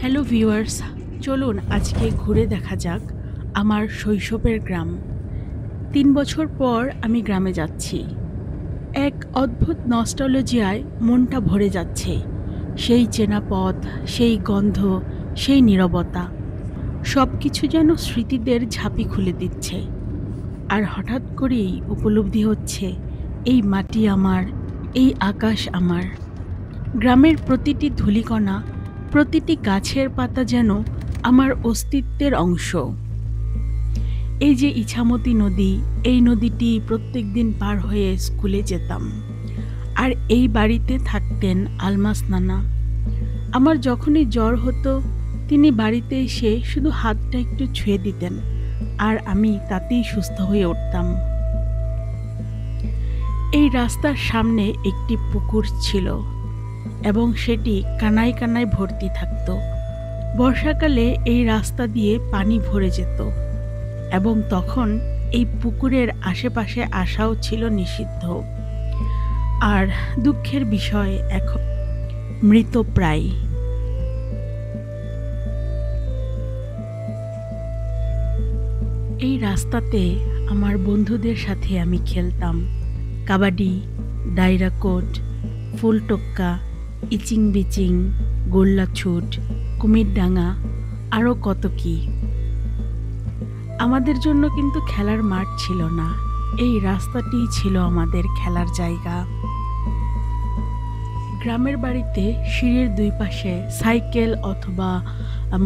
Hello viewers, চলুন আজকে ঘুরে দেখা যাক আমার শৈশবের গ্রাম। ৩ বছর পর আমি গ্রামে যাচ্ছি। এক অদ্ভুত নস্টালজিয়ায় মনটা ভরে যাচ্ছে। সেই চেনা পথ, সেই গন্ধ, সেই নীরবতা, সব কিছু যেন স্মৃতিদের ঝাঁপি খুলে দিচ্ছে। আর হঠাৎ করেই উপলব্ধি হচ্ছে, এই মাটি আমার, এই আকাশ আমার। গ্রামের প্রতিটি ধূলিকণা, প্রতিটি গাছের পাতা যেন আমার অস্তিত্বের অংশ। এই যে ইছামতি নদী, এই নদীটি প্রত্যেকদিন পার হয়ে স্কুলে যেতাম। আর এই বাড়িতে থাকতেন আলমাস নানা। আমার যখনই জ্বর হতো, তিনি বাড়িতে এসে শুধু হাতটা একটু ছুঁয়ে দিতেন, আর আমি তাতেই সুস্থ হয়ে উঠতাম। এই রাস্তার সামনে একটি পুকুর ছিল এবং সেটি কানায় কানায় ভর্তি থাকত। বর্ষাকালে এই রাস্তা দিয়ে পানি ভরে যেত এবং তখন এই পুকুরের আশেপাশে আসাও ছিল নিষিদ্ধ। আর দুঃখের বিষয়, এখন মৃতপ্রায়। এই রাস্তাতে আমার বন্ধুদের সাথে আমি খেলতাম কাবাডি, ডাইরাকোট, ফুলটোক্কা, ইচিং বিচিং, গোল্লাছুট, কুমিরডাঙ্গা, আরও কত কী। আমাদের জন্য কিন্তু খেলার মাঠ ছিল না, এই রাস্তাটিই ছিল আমাদের খেলার জায়গা। গ্রামের বাড়িতে সিঁড়ির দুই পাশে সাইকেল অথবা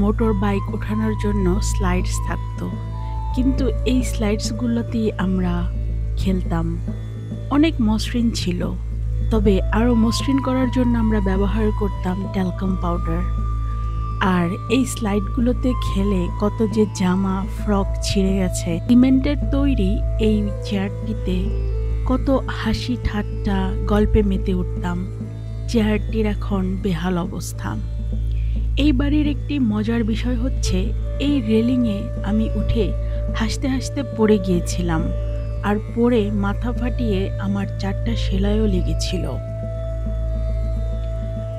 মোটর বাইক ওঠানোর জন্য স্লাইডস থাকতো, কিন্তু এই স্লাইডসগুলোতেই আমরা খেলতাম। অনেক মসৃণ ছিল, তবে আরও মসৃণ করার জন্য আমরা ব্যবহার করতাম ট্যালকাম পাউডার। আর এই স্লাইডগুলোতে খেলে কত যে জামা ফ্রক ছিঁড়ে গেছে। সিমেন্টের তৈরি এই চেয়ারটিতে কত হাসি ঠাট্টা গল্পে মেতে উঠতাম। চেয়ারটির এখন বেহাল অবস্থা। এই বাড়ির একটি মজার বিষয় হচ্ছে, এই রেলিংয়ে আমি উঠে হাসতে হাসতে পড়ে গিয়েছিলাম, আর পড়ে মাথা ফাটিয়ে আমার 4টা সেলাইও লেগেছিল।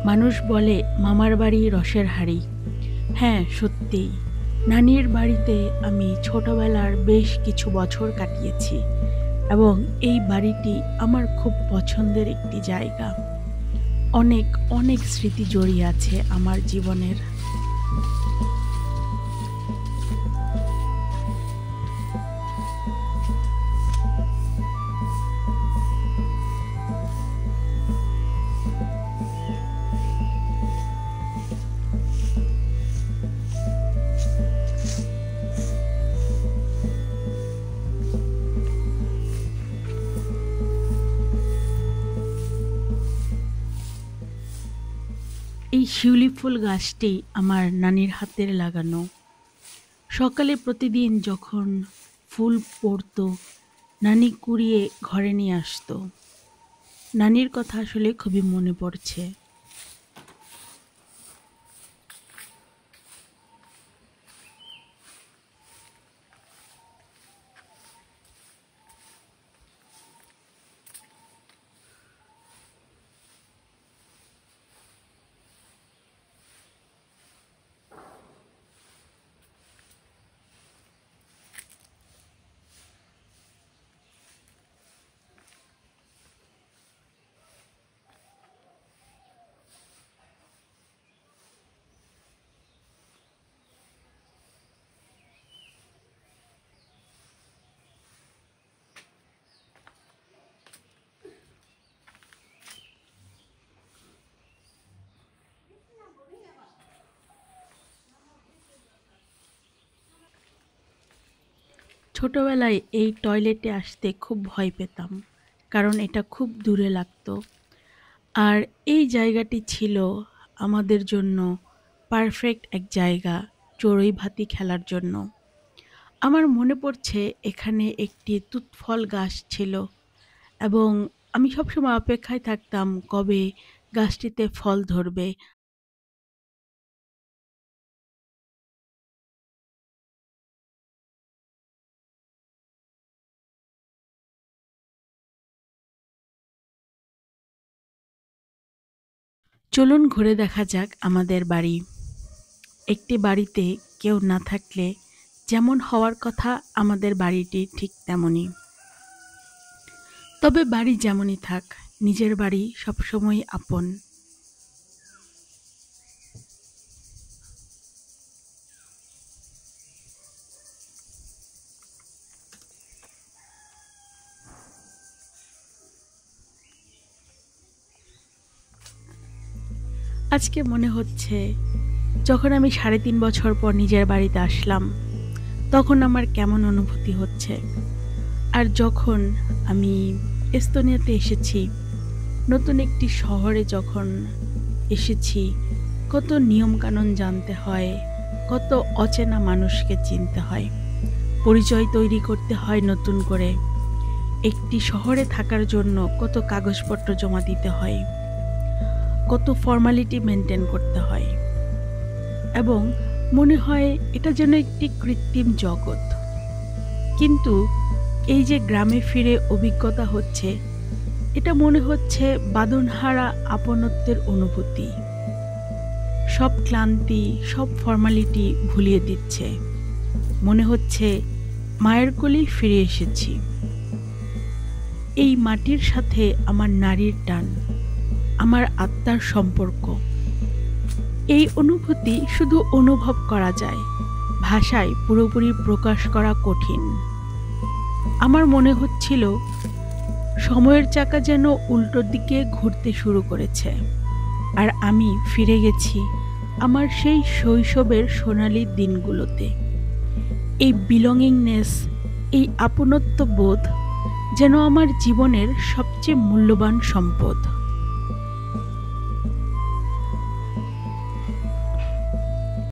মানুষ বলে মামার বাড়ি রসের হাঁড়ি। হ্যাঁ, সত্যিই। নানির বাড়িতে আমি ছোটবেলার বেশ কিছু বছর কাটিয়েছি এবং এই বাড়িটি আমার খুব পছন্দের একটি জায়গা। অনেক অনেক স্মৃতি জড়িয়ে আছে আমার জীবনের। এই শিউলি ফুল গাছটি আমার নানির হাতের লাগানো। সকালে প্রতিদিন যখন ফুল পড়তো, নানি কুড়িয়ে ঘরে নিয়ে আসতো। নানির কথা আসলে খুবই মনে পড়ছে। ছোটবেলায় এই টয়লেটে আসতে খুব ভয় পেতাম, কারণ এটা খুব দূরে লাগতো। আর এই জায়গাটি ছিল আমাদের জন্য পারফেক্ট এক জায়গা চড়ুই ভাতি খেলার জন্য। আমার মনে পড়ছে, এখানে একটি তুতফল গাছ ছিল এবং আমি সবসময় অপেক্ষায় থাকতাম কবে গাছটিতে ফল ধরবে। চলুন ঘুরে দেখা যাক আমাদের বাড়ি। একটি বাড়িতে কেউ না থাকলে যেমন হওয়ার কথা আমাদের বাড়িটি ঠিক তেমনই। তবে বাড়ি যেমনই থাক, নিজের বাড়ি সবসময় আপন। আজকে মনে হচ্ছে যখন আমি ৩.৫ বছর পর নিজের বাড়িতে আসলাম, তখন আমার কেমন অনুভূতি হচ্ছে। আর যখন আমি এস্তোনিয়াতে এসেছি, নতুন একটি শহরে যখন এসেছি, কত নিয়মকানুন জানতে হয়, কত অচেনা মানুষকে চিনতে হয়, পরিচয় তৈরি করতে হয় নতুন করে। একটি শহরে থাকার জন্য কত কাগজপত্র জমা দিতে হয়, কত ফর্মালিটি মেনটেন করতে হয়, এবং মনে হয় এটা যেন একটি কৃত্রিম জগৎ। কিন্তু এই যে গ্রামে ফিরে অভিজ্ঞতা হচ্ছে, এটা মনে হচ্ছে বাঁধনহারা আপনত্বের অনুভূতি। সব ক্লান্তি, সব ফর্মালিটি ভুলিয়ে দিচ্ছে। মনে হচ্ছে মায়ের কোলেই ফিরে এসেছি। এই মাটির সাথে আমার নারীর টান, আমার আত্মার সম্পর্ক। এই অনুভূতি শুধু অনুভব করা যায়, ভাষায় পুরোপুরি প্রকাশ করা কঠিন। আমার মনে হচ্ছিল সময়ের চাকা যেন উল্টো দিকে ঘুরতে শুরু করেছে, আর আমি ফিরে গেছি আমার সেই শৈশবের সোনালি দিনগুলোতে। এই বিলঙ্গিংনেস, এই আপনত্ব বোধ যেন আমার জীবনের সবচেয়ে মূল্যবান সম্পদ।